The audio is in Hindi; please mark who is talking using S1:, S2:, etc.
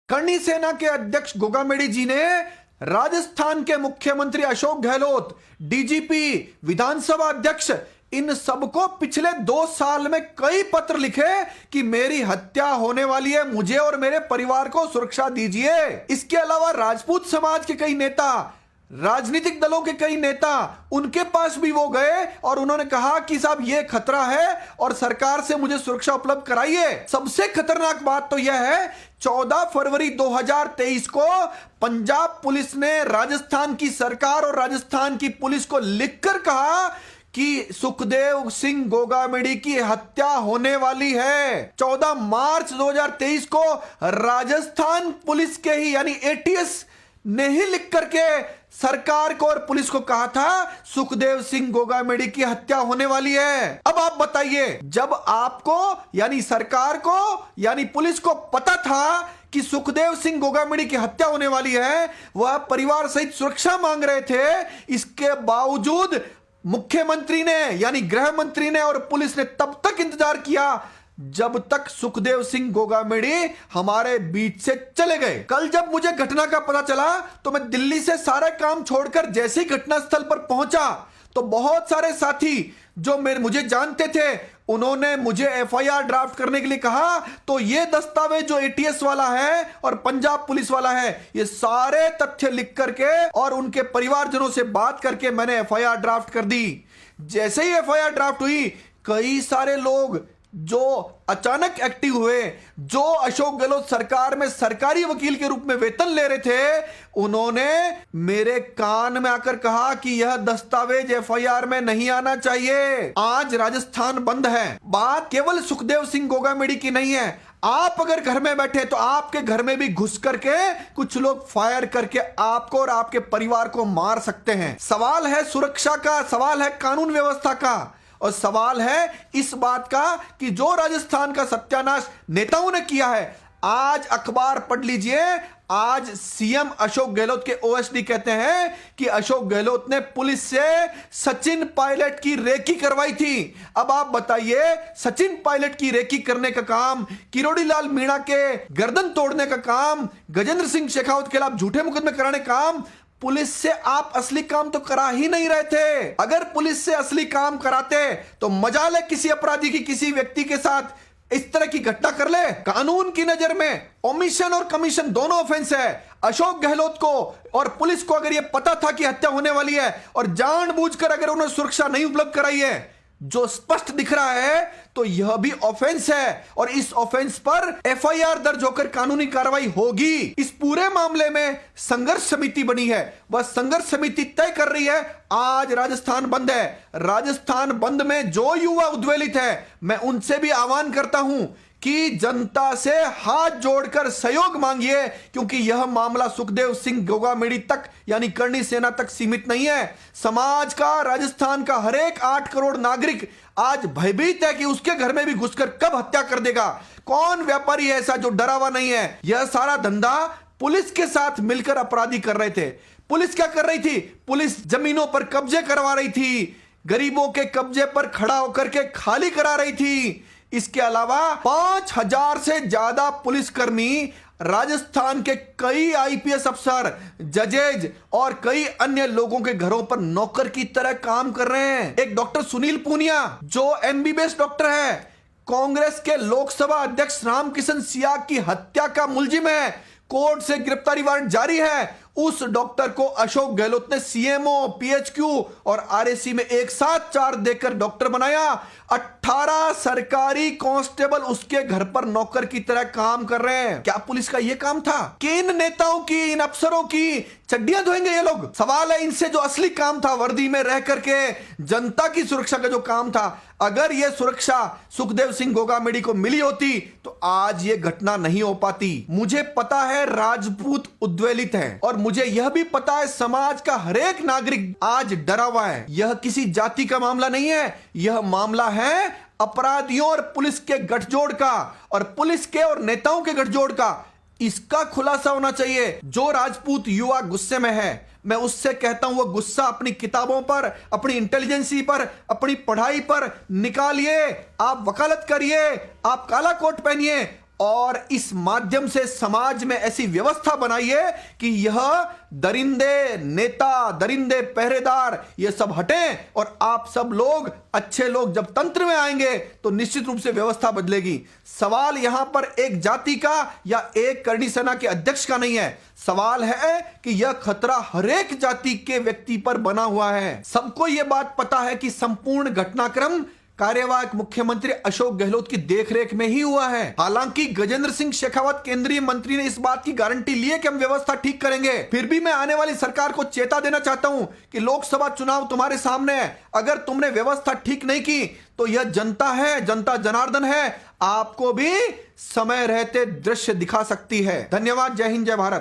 S1: करणी सेना के अध्यक्ष गोगामेडी जी ने राजस्थान के मुख्यमंत्री अशोक गहलोत, डीजीपी, विधानसभा अध्यक्ष, इन सबको पिछले 2 साल में कई पत्र लिखे कि मेरी हत्या होने वाली है, मुझे और मेरे परिवार को सुरक्षा दीजिए। इसके अलावा राजपूत समाज के कई नेता, राजनीतिक दलों के कई नेता, उनके पास भी वो गए और उन्होंने कहा कि साहब ये खतरा है और सरकार से मुझे सुरक्षा उपलब्ध कराइए। सबसे खतरनाक बात तो यह है 14 फरवरी 2023 को पंजाब पुलिस ने राजस्थान की सरकार और राजस्थान की पुलिस को लिखकर कहा कि सुखदेव सिंह गोगामेडी की हत्या होने वाली है। 14 मार्च 2023 को राजस्थान पुलिस के ही यानी एटीएस ने ही लिख करके सरकार को और पुलिस को कहा था सुखदेव सिंह गोगामेडी की हत्या होने वाली है। अब आप बताइए, जब आपको यानी सरकार को यानी पुलिस को पता था कि सुखदेव सिंह गोगामेडी की हत्या होने वाली है, वह परिवार सहित सुरक्षा मांग रहे थे, इसके बावजूद मुख्यमंत्री ने यानी गृह मंत्री ने और पुलिस ने तब तक इंतजार किया जब तक सुखदेव सिंह गोगामेडी हमारे बीच से चले गए। कल जब मुझे घटना का पता चला तो मैं दिल्ली से सारा काम छोड़कर जैसे ही घटनास्थल पर पहुंचा तो बहुत सारे साथी जो मुझे जानते थे उन्होंने मुझे एफआईआर ड्राफ्ट करने के लिए कहा। तो ये दस्तावेज जो एटीएस वाला है और पंजाब पुलिस वाला है, ये सारे तथ्य लिख करके और उनके परिवारजनों से बात करके मैंने एफआईआर ड्राफ्ट कर दी। जैसे ही एफआईआर ड्राफ्ट हुई, कई सारे लोग जो अचानक एक्टिव हुए, जो अशोक गहलोत सरकार में सरकारी वकील के रूप में वेतन ले रहे थे, उन्होंने मेरे कान में आकर कहा कि यह दस्तावेज एफआईआर में नहीं आना चाहिए। आज राजस्थान बंद है। बात केवल सुखदेव सिंह गोगामेडी की नहीं है। आप अगर घर में बैठे तो आपके घर में भी घुस करके कुछ लोग फायर करके आपको और आपके परिवार को मार सकते हैं। सवाल है सुरक्षा का, सवाल है कानून व्यवस्था का और सवाल है इस बात का कि जो राजस्थान का सत्यानाश नेताओं ने किया है। आज अखबार पढ़ लीजिए, आज सीएम अशोक गहलोत के ओएसडी कहते हैं कि अशोक गहलोत ने पुलिस से सचिन पायलट की रेकी करवाई थी। अब आप बताइए, सचिन पायलट की रेकी करने का काम, किरोड़ी लाल मीणा के गर्दन तोड़ने का काम, गजेंद्र सिंह शेखावत के खिलाफ झूठे मुकदमे कराने का काम, पुलिस से आप असली काम तो करा ही नहीं रहे थे। अगर पुलिस से असली काम कराते तो मजाल है किसी अपराधी की किसी व्यक्ति के साथ इस तरह की घटना कर ले। कानून की नजर में ओमिशन और कमीशन दोनों ऑफेंस है। अशोक गहलोत को और पुलिस को अगर यह पता था कि हत्या होने वाली है और जानबूझकर अगर उन्होंने सुरक्षा नहीं उपलब्ध कराई है, जो स्पष्ट दिख रहा है, तो यह भी ऑफेंस है और इस ऑफेंस पर एफआईआर दर्ज होकर कानूनी कार्रवाई होगी। इस पूरे मामले में संघर्ष समिति बनी है। वह संघर्ष समिति तय कर रही है आज राजस्थान बंद है। राजस्थान बंद में जो युवा उद्वेलित है, मैं उनसे भी आह्वान करता हूं कि जनता से हाथ जोड़कर सहयोग मांगिए, क्योंकि यह मामला सुखदेव सिंह गोगामेडी तक यानी करणी सेना तक सीमित नहीं है। समाज का, राजस्थान का हर एक 8 करोड़ नागरिक आज भयभीत है कि उसके घर में भी घुसकर कब हत्या कर देगा। कौन व्यापारी है ऐसा जो डरा हुआ नहीं है? यह सारा धंधा पुलिस के साथ मिलकर अपराधी कर रहे थे। पुलिस क्या कर रही थी? पुलिस जमीनों पर कब्जे करवा रही थी, गरीबों के कब्जे पर खड़ा होकर के खाली करा रही थी। इसके अलावा 5000 से ज्यादा पुलिसकर्मी, राजस्थान के कई आईपीएस अफसर, जजेज और कई अन्य लोगों के घरों पर नौकर की तरह काम कर रहे हैं। एक डॉक्टर सुनील पूनिया जो एमबीबीएस डॉक्टर है, कांग्रेस के लोकसभा अध्यक्ष रामकिशन सियाग की हत्या का मुलजिम है, कोर्ट से गिरफ्तारी वारंट जारी है। उस डॉक्टर को अशोक गहलोत ने सीएमओ, पीएचक्यू और आरएसी में एक साथ 4 देकर डॉक्टर बनाया। 18 सरकारी कांस्टेबल उसके घर पर नौकर की तरह काम कर रहे हैं। क्या पुलिस का यह काम था कि इन नेताओं की, इन अफसरों की चड्डियां धोएंगे ये लोग? सवाल है इनसे जो असली काम था, वर्दी में रह करके जनता की सुरक्षा का जो काम था, अगर यह सुरक्षा सुखदेव सिंह गोगामेडी को मिली होती तो आज ये घटना नहीं हो पाती। मुझे पता है राजपूत उद्वेलित है और मुझे यह भी पता है समाज का हर एक नागरिक आज डरा हुआ है। यह किसी जाति का मामला नहीं है, यह मामला है अपराधियों और पुलिस के गठजोड़ का और पुलिस के और नेताओं के गठजोड़ का। इसका खुलासा होना चाहिए। जो राजपूत युवा गुस्से में है, मैं उससे कहता हूं वो गुस्सा अपनी किताबों पर, अपनी इंटेलिजेंसी पर, अपनी पढ़ाई पर निकालिए। आप वकालत करिए, आप काला कोट पहनिए और इस माध्यम से समाज में ऐसी व्यवस्था बनाइए कि यह दरिंदे नेता, दरिंदे पहरेदार ये सब हटें और आप सब लोग, अच्छे लोग जब तंत्र में आएंगे तो निश्चित रूप से व्यवस्था बदलेगी। सवाल यहां पर एक जाति का या एक करणी सेना के अध्यक्ष का नहीं है, सवाल है कि यह खतरा हरेक जाति के व्यक्ति पर बना हुआ है। सबको यह बात पता है कि संपूर्ण घटनाक्रम कार्यवाहक मुख्यमंत्री अशोक गहलोत की देखरेख में ही हुआ है। हालांकि गजेंद्र सिंह शेखावत केंद्रीय मंत्री ने इस बात की गारंटी ली है कि हम व्यवस्था ठीक करेंगे। फिर भी मैं आने वाली सरकार को चेता देना चाहता हूं कि लोकसभा चुनाव तुम्हारे सामने है। अगर तुमने व्यवस्था ठीक नहीं की तो यह जनता है, जनता जनार्दन है, आपको भी समय रहते दृश्य दिखा सकती है। धन्यवाद। जय हिंद, जय भारत।